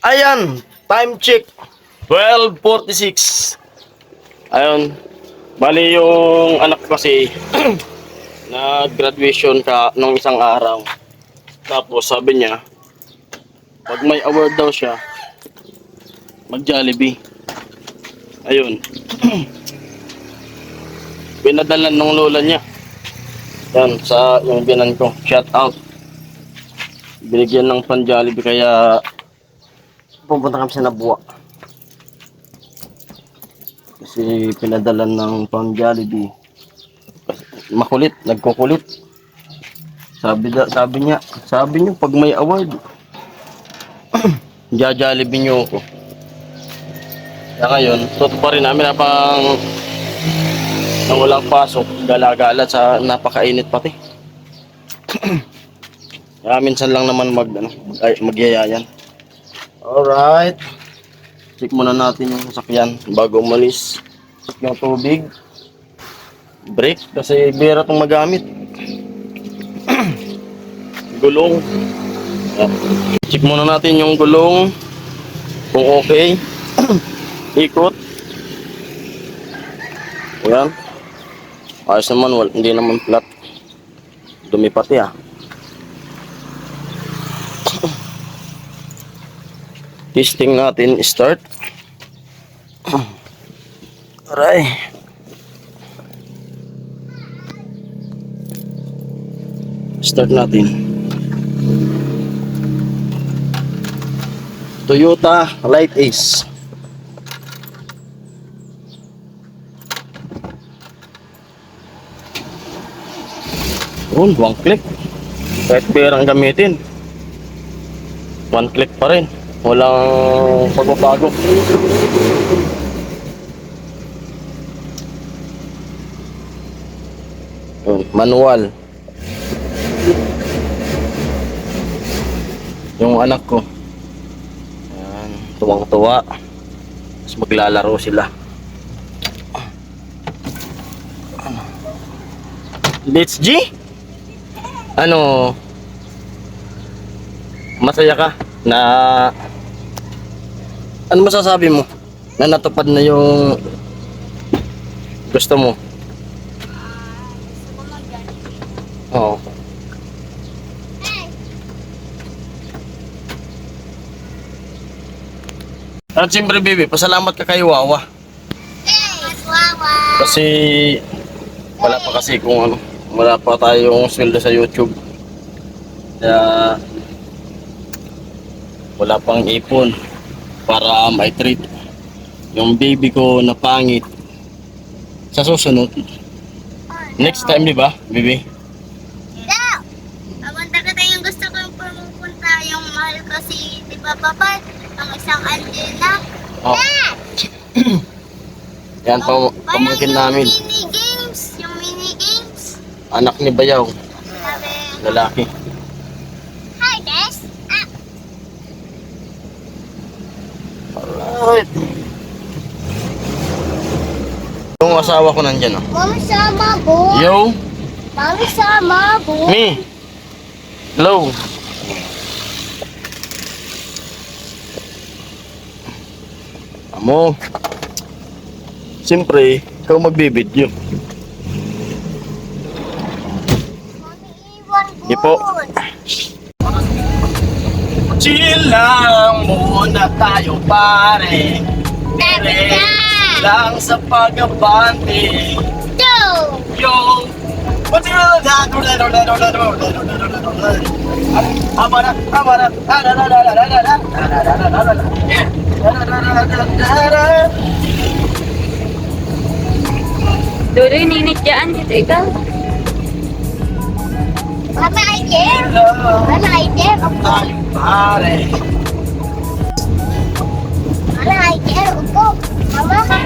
Ayan, time check. 12:46. Ayun. Bali yung anak ko kasi nag-graduation ka nung isang araw. Tapos sabi niya, pag may award daw siya, mag-Jollibee. Ayun. Pinadalan ng lola niya. Yan, sa yung binan ko. Shout out. Binigyan ng pan-Jollibee kaya pupunta kami sa Nabua. Kasi pinadalan ng pan-Jollibee. Makulit, nagkukulit. Sabi niya pag may award, Jollibee niyo ako. Kaya ngayon, tuto pa rin namin habang nang walang pasok, gala-gala sa napakainit pati. Kaya minsan lang naman magyayayan. Alright. Check muna natin yung sasakyan bago umalis. Check yung tubig. Brake kasi bira itong magamit. Gulong. Check muna natin yung gulong. Kung okay. Ikot. Ayan. Ayos naman, hindi naman flat. Dumi pati Testing natin, start. Aray. Start natin. Toyota Light Ace. One click. Kahit perang gamitin, one click pa rin. Walang pagbabago. Manual. Yung anak ko, ayan, tuwang-tuwa. Tapos maglalaro sila. Let's G? Ano? Masaya ka na ano masasabi mo na natupad na yung gusto mo? Gusto ko mag-Jollibee. Oo. At siyempre baby, pasalamat ka kay Wawa. Yes, Wawa! Kasi wala pa kasi kung ano, wala pa tayong sweldo sa YouTube. Kaya wala pang ipon para may treat yung baby ko na pangit sa susunod. Next time, di ba, baby? Yeah! Papunta ka tayo yung gusto ko yung pumupunta. Yung mahal ko si, di ba, Papa? Ang isang Angela. Oh. Yan pa pamangkin namin. Yung mini games. Anak ni Bayaw, Sabi, lalaki. hi, Des. Alright. Yung asawa ko nandyan, oh. Mami sama, bo. Yo, Mami sama, bo. me. Hello. Amo. Siyempre, ikaw magbibidyo. Mami iwan ko. Di po. Chill lang muna tayo pare. Teka! Lang sa pag-abante. Go! Yo! Dulo yung ninityaan dito ikaw. Mami, I care. Mami, I care. Tayo pare. Mami, I care. Upo. Mama. Upo.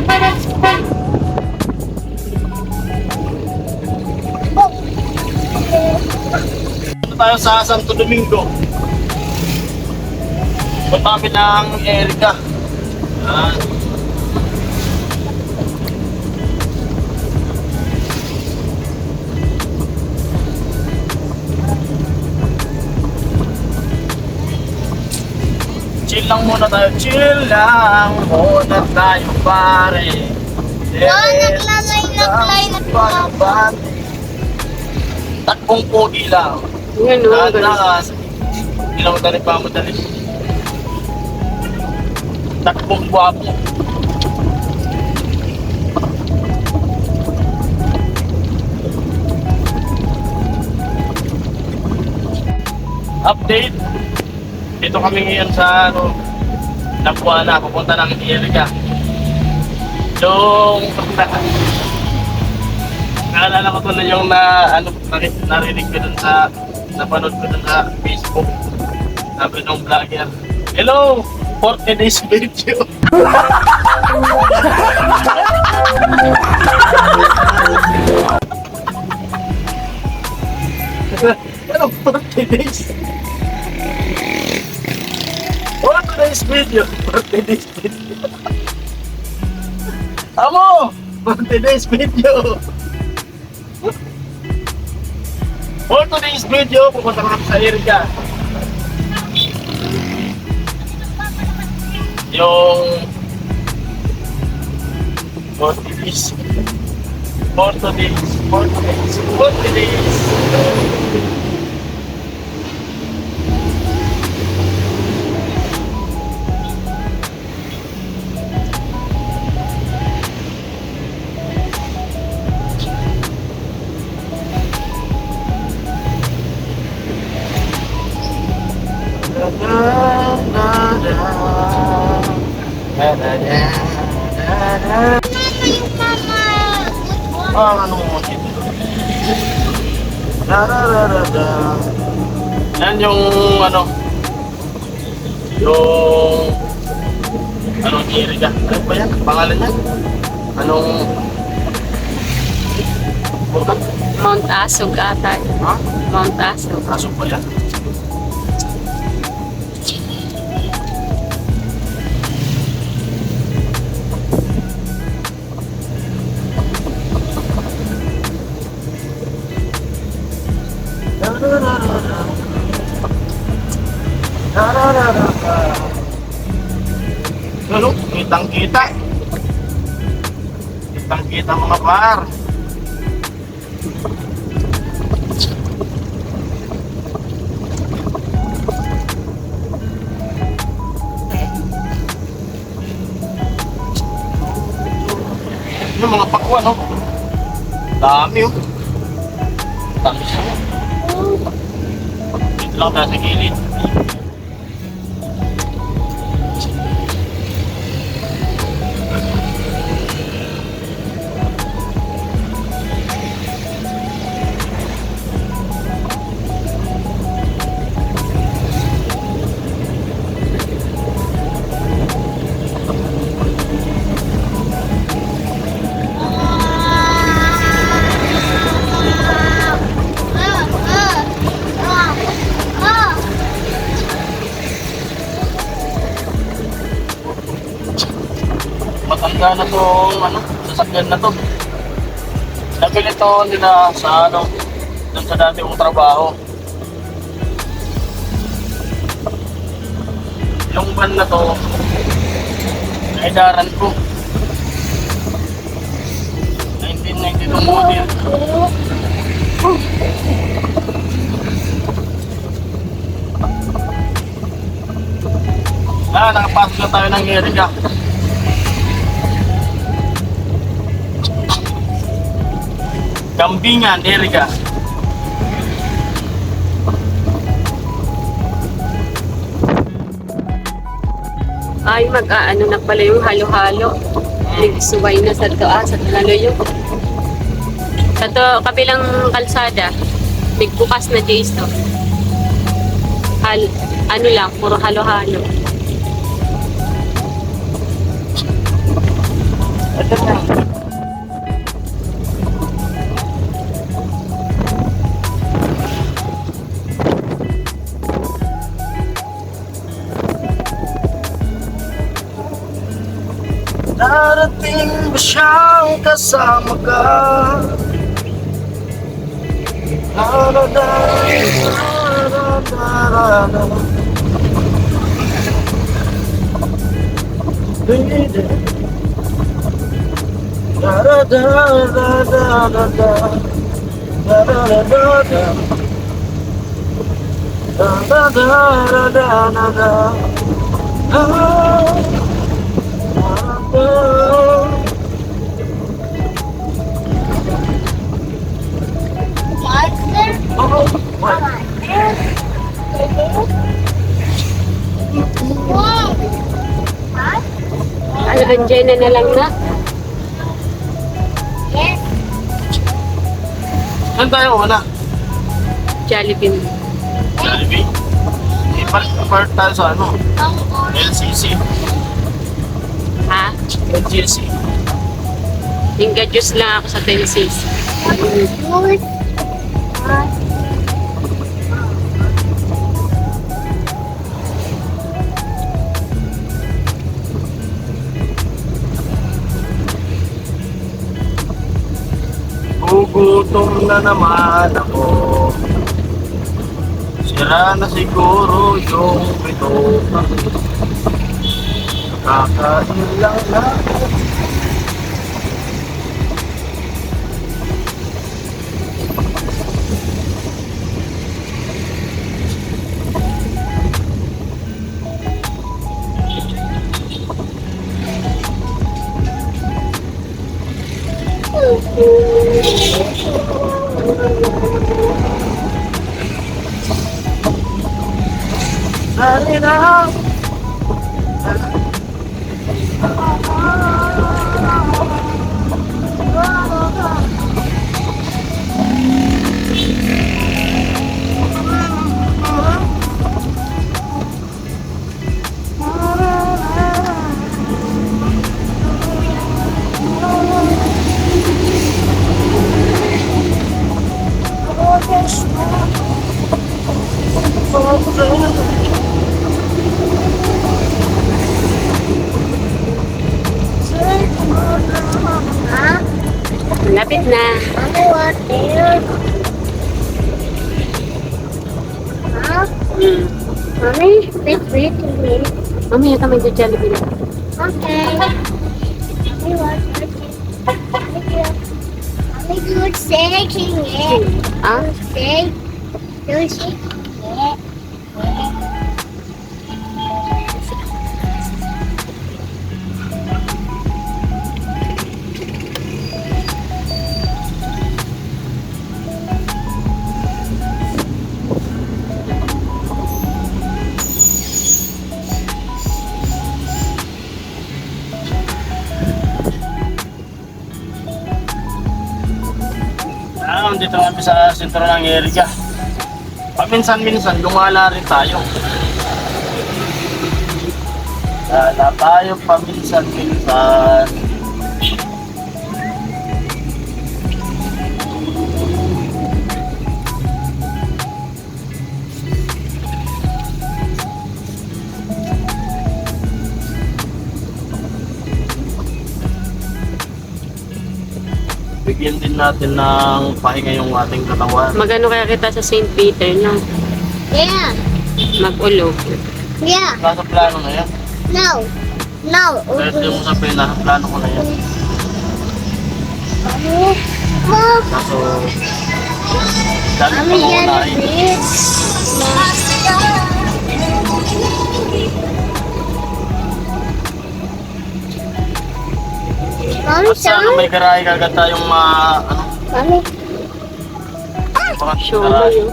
Punta tayo sa Santo Domingo. Punta kami ng Erica. Yan. Chill lang muna tayo. Chill lang muna tayo, pare. Naglalay na po. Takbong pogi lang. Yun, no? Lakas. Hindi lang madali pa madali. Takbong guwapo. Update. Dito kami ngayon sa Lapuana, pupunta ng Erika. Yung naalala ko to na yung narinig ko dun sa napanood ko dun sa Facebook. Sabi ng vlogger, hello! 40 days video. Ano 40 days? 40 days video. 40 days video. Amo! 40 days video. For today's video, pupunta kami sa Erika. Yung 40 days. 40 days. 40 days. 40 days. Ano mo dito? Yan yung anong Erika? Ano ba yan? Pangalan niya? Anong burkan? Mount Asog ata. Ha? Mount Asog. Asok ba yan? Ano? Kitang-kita. Kitang-kita mga par. Yung mga pakwan, no? Dami, oh. Dami siya. Dito lang tayo sa gilid. Matanda na tong sasakyan na to. Nabili to nila sa dun sa dati kong trabaho. Yung van na to, naidaran ko. 1992 model. Nakapasok na tayo ng Erika. Gambingan, Erika. Ay, mag-aano na pala yung halo-halo. Nagsuway na sa Laloyo. Sa to, kabilang kalsada, bigbukas na days to. Ano lang, puro halo-halo. Ito na. Darating ba siyang kasama ka? baby. Da da da da da da da. Da da da da da. Da da da da da da da. Ah, ah, ah. Monster? Oh, what? Wow! Ha? Ano, andyan na lang na. Yes. Saan tayo una? Jollibee. Jollibee? Part tayo sa ano? Ang orange. LCC. Ha? LCC. Hingga juice lang ako sa Tennessee. Good. Gugutom na naman ako. Sira na siguro yung pito. Kakain lang na. Dali na. Ha? Malapit na. Mami, what is? Ha? Hmm. Mami, wait. Mamaya ka mag-Jollibee na. Okay. Mami, what is? Mami, good shaking it. Ah? Shake. Good shaking it. Dito kami sa sentro ng Erika. Paminsan-minsan, gumala rin tayo. Gala tayo paminsan-minsan. Bigyan din natin ng pahinga yung ating katawan. Magano kaya kita sa St. Peter, no? Yeah. Mag-ulog. Yeah. Nasa plano na yan. No. Pwede mo sabihin, nasa plano ko na yan. Mom. Kaso, dahil Mami, pa get muna eh. it. Mami, At sana may garahe kagad tayong Mami. mga Show mo garahe. yun.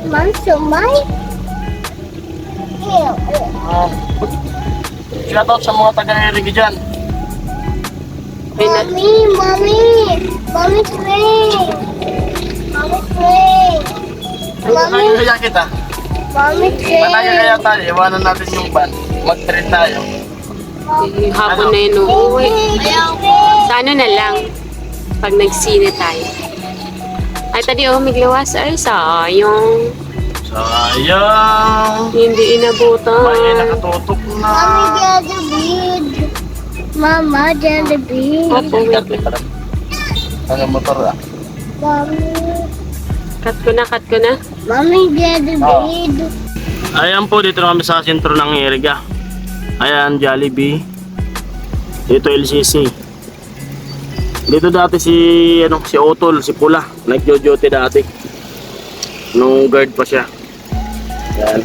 Mom, sumay. Ew. Shoutout sa mga taga-Erika dyan. Mommy, train. Kaya kaya kita. Mommy, Manaya train. kaya tayo, iwanan natin yung van. Mag-train tayo. Eh, hapon na yun uuwi. Sa ano na lang, pag nagsine tayo. Ay, tadi oh, miglawas. Ay, sayang. Sayang. Hindi May inabutan. nakatutok na. Mommy, Jollibee. Mama, Jollibee. Opo, wait. Hanggang motor ah. Mommy. Cut ko na. Mommy, Jollibee. Ayan po, dito na kami sa sentro ng Erika. Ayan, Jollibee. Dito LCC. Dito dati si Otol, si Pula. Nagjo-duty dati. Nung guard pa siya. Ayan.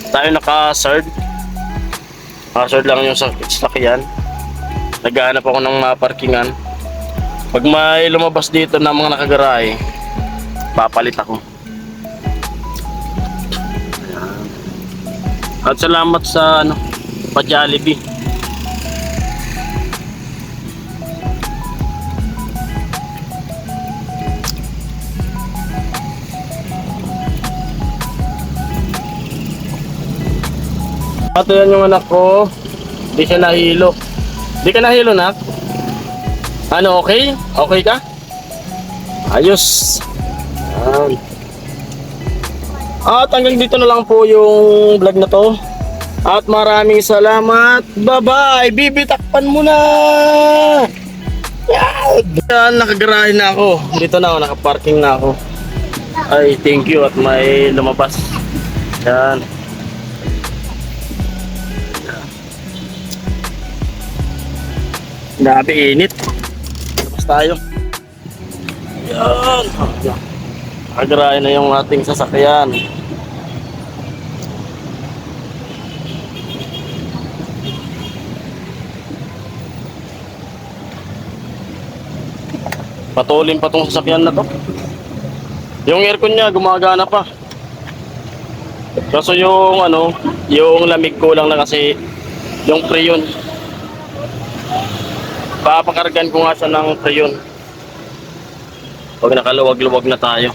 Tayo naka-serve. Naka-serve lang yung sakyan. Naghahanap ako ng mga parkingan. Pag may lumabas dito na mga nakagarahe, papalit ako. Ayan. At salamat sa pa-Jollibee. At yan yung anak ko. Hindi siya nahilo. Hindi ka nahilo, nak? Ano, okay? Okay ka? Ayos. Ayan. At hanggang dito na lang po yung vlog na to. At maraming salamat. Bye-bye. Bibitakpan mo na. Yan, nakagarahe na ako. Dito na ako, nakaparking na ako. Ay, thank you at may lumabas. Yan. Grabe init. Labas tayo. Yan. Nakagarahe na yung ating sasakyan. Patulin pa tong sasakyan na to. Yung aircon niya gumagana pa. Kaso yung yung lamig kulang na kasi yung freon. Papakargan ko nga siya ng freon. Pag nakaluwag-luwag na tayo.